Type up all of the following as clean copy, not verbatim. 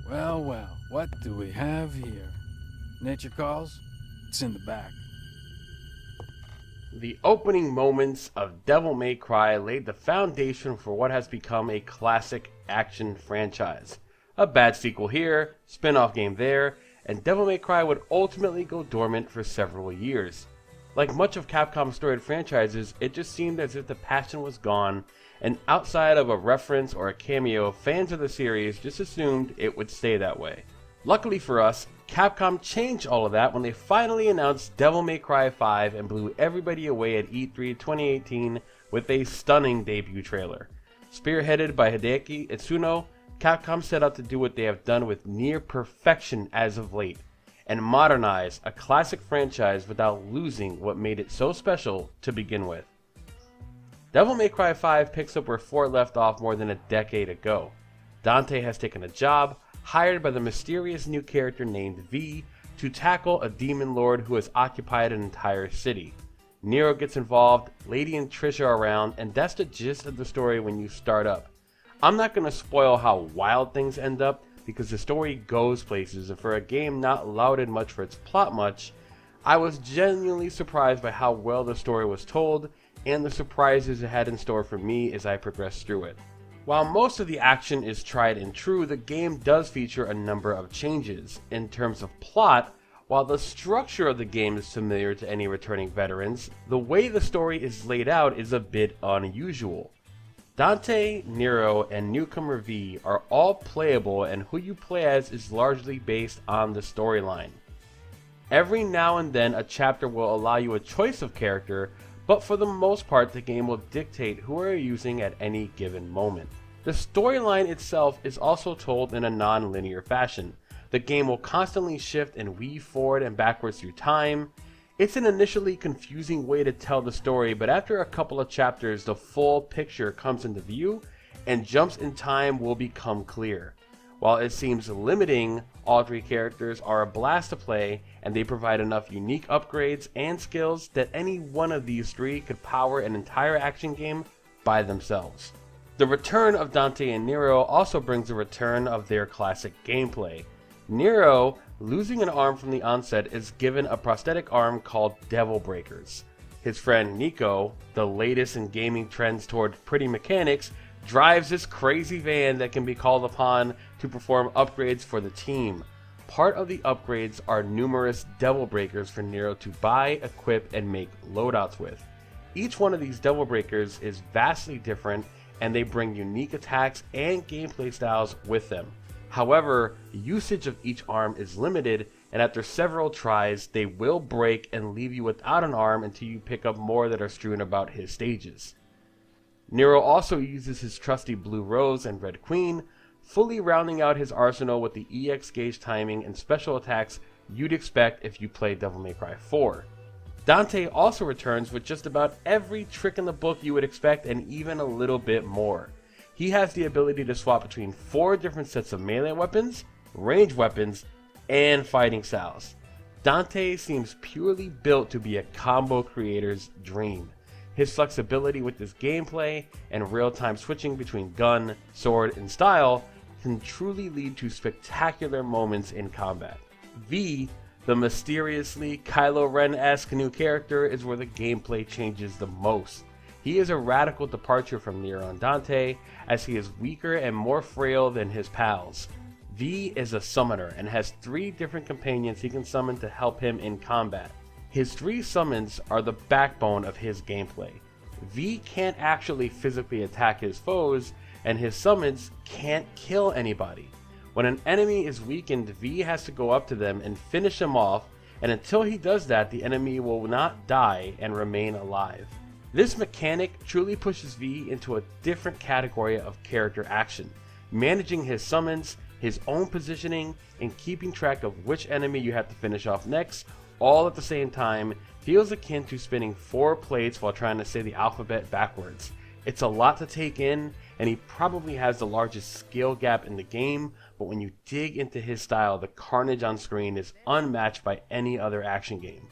Well, well, what do we have here? Nature calls? It's in the back. The opening moments of Devil May Cry laid the foundation for what has become a classic action franchise. A bad sequel here, spin-off game there, and Devil May Cry would ultimately go dormant for several years. Like much of Capcom's storied franchises, it just seemed as if the passion was gone, and outside of a reference or a cameo, fans of the series just assumed it would stay that way. Luckily for us, Capcom changed all of that when they finally announced Devil May Cry 5 and blew everybody away at E3 2018 with a stunning debut trailer. Spearheaded by Hideaki Itsuno, Capcom set out to do what they have done with near perfection as of late, and modernize a classic franchise without losing what made it so special to begin with. Devil May Cry 5 picks up where 4 left off more than a decade ago. Dante has taken a job, hired by the mysterious new character named V, to tackle a demon lord who has occupied an entire city. Nero gets involved, Lady and Trisha are around, and that's the gist of the story when you start up. I'm not going to spoil how wild things end up, because the story goes places, and for a game not lauded much for its plot much, I was genuinely surprised by how well the story was told, and the surprises it had in store for me as I progressed through it. While most of the action is tried and true, the game does feature a number of changes. In terms of plot, while the structure of the game is familiar to any returning veterans, the way the story is laid out is a bit unusual. Dante, Nero, and newcomer V are all playable, and who you play as is largely based on the storyline. Every now and then a chapter will allow you a choice of character, but for the most part the game will dictate who you are using at any given moment. The storyline itself is also told in a non-linear fashion. The game will constantly shift and weave forward and backwards through time. It's an initially confusing way to tell the story, but after a couple of chapters the full picture comes into view and jumps in time will become clear. While it seems limiting, all 3 characters are a blast to play, and they provide enough unique upgrades and skills that any one of these 3 could power an entire action game by themselves. The return of Dante and Nero also brings a return of their classic gameplay. Nero, losing an arm from the onset, is given a prosthetic arm called Devil Breakers. His friend Nico, the latest in gaming trends toward pretty mechanics, drives this crazy van that can be called upon to perform upgrades for the team. Part of the upgrades are numerous Devil Breakers for Nero to buy, equip, and make loadouts with. Each one of these Devil Breakers is vastly different, and they bring unique attacks and gameplay styles with them. However, usage of each arm is limited, and after several tries, they will break and leave you without an arm until you pick up more that are strewn about his stages. Nero also uses his trusty Blue Rose and Red Queen, fully rounding out his arsenal with the EX gauge timing and special attacks you'd expect if you played Devil May Cry 4. Dante also returns with just about every trick in the book you would expect and even a little bit more. He has the ability to swap between 4 different sets of melee weapons, ranged weapons, and fighting styles. Dante seems purely built to be a combo creator's dream. His flexibility with his gameplay and real-time switching between gun, sword, and style can truly lead to spectacular moments in combat. V, the mysteriously Kylo Ren-esque new character, is where the gameplay changes the most. He is a radical departure from Nero and Dante, as he is weaker and more frail than his pals. V is a summoner and has 3 different companions he can summon to help him in combat. His 3 summons are the backbone of his gameplay. V can't actually physically attack his foes, and his summons can't kill anybody. When an enemy is weakened, V has to go up to them and finish them off, and until he does that, the enemy will not die and remain alive. This mechanic truly pushes V into a different category of character action, managing his summons, his own positioning, and keeping track of which enemy you have to finish off next, all at the same time, feels akin to spinning 4 plates while trying to say the alphabet backwards. It's a lot to take in, and he probably has the largest skill gap in the game, but when you dig into his style, the carnage on screen is unmatched by any other action game.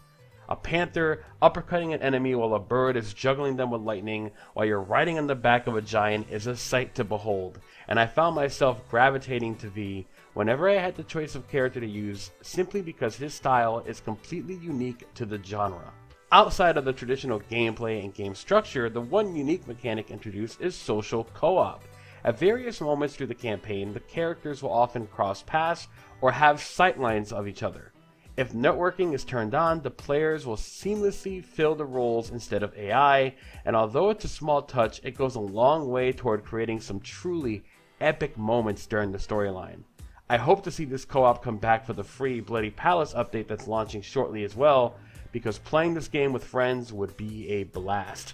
A panther uppercutting an enemy while a bird is juggling them with lightning while you're riding on the back of a giant is a sight to behold, and I found myself gravitating to V whenever I had the choice of character to use, simply because his style is completely unique to the genre. Outside of the traditional gameplay and game structure, the one unique mechanic introduced is social co-op. At various moments through the campaign, the characters will often cross paths or have sightlines of each other. If networking is turned on, the players will seamlessly fill the roles instead of AI, and although it's a small touch, it goes a long way toward creating some truly epic moments during the storyline. I hope to see this co-op come back for the free Bloody Palace update that's launching shortly as well, because playing this game with friends would be a blast.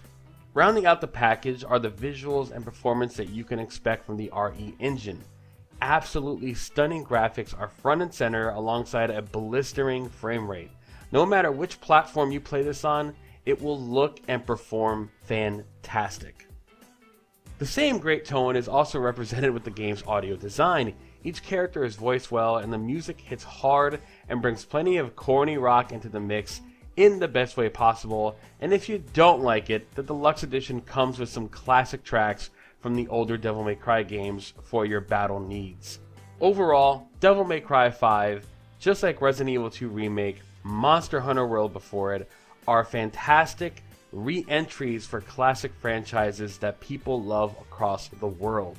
Rounding out the package are the visuals and performance that you can expect from the RE engine. Absolutely stunning graphics are front and center alongside a blistering frame rate. No matter which platform you play this on, it will look and perform fantastic. The same great tone is also represented with the game's audio design. Each character is voiced well, and the music hits hard and brings plenty of corny rock into the mix in the best way possible. And if you don't like it, the deluxe edition comes with some classic tracks from the older Devil May Cry games for your battle needs. Overall, Devil May Cry 5, just like Resident Evil 2 Remake, Monster Hunter World before it, are fantastic re-entries for classic franchises that people love across the world.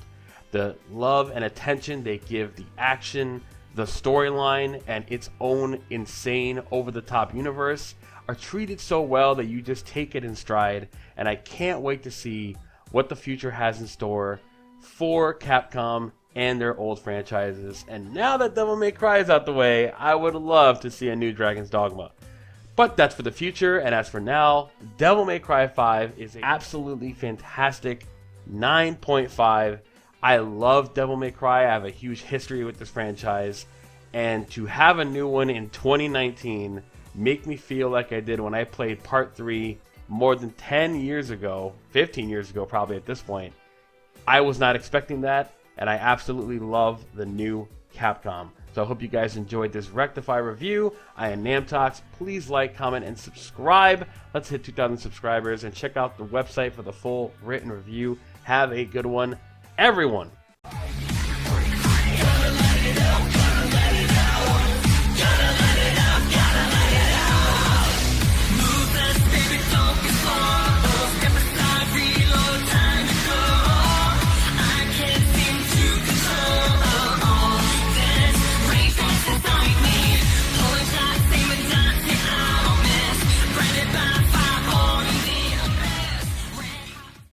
The love and attention they give the action, the storyline, and its own insane over-the-top universe are treated so well that you just take it in stride, and I can't wait to see what the future has in store for Capcom and their old franchises. And now that Devil May Cry is out the way, I would love to see a new Dragon's Dogma. But that's for the future, and as for now, Devil May Cry 5 is an absolutely fantastic 9.5. I love Devil May Cry. I have a huge history with this franchise, and to have a new one in 2019 make me feel like I did when I played Part 3 more than 10 years ago, 15 years ago probably at this point. I was not expecting that, and I absolutely love the new Capcom. So I hope you guys enjoyed this Rectify review. I am Namtox. Please like, comment, and subscribe. Let's hit 2,000 subscribers, and check out the website for the full written review. Have a good one, everyone.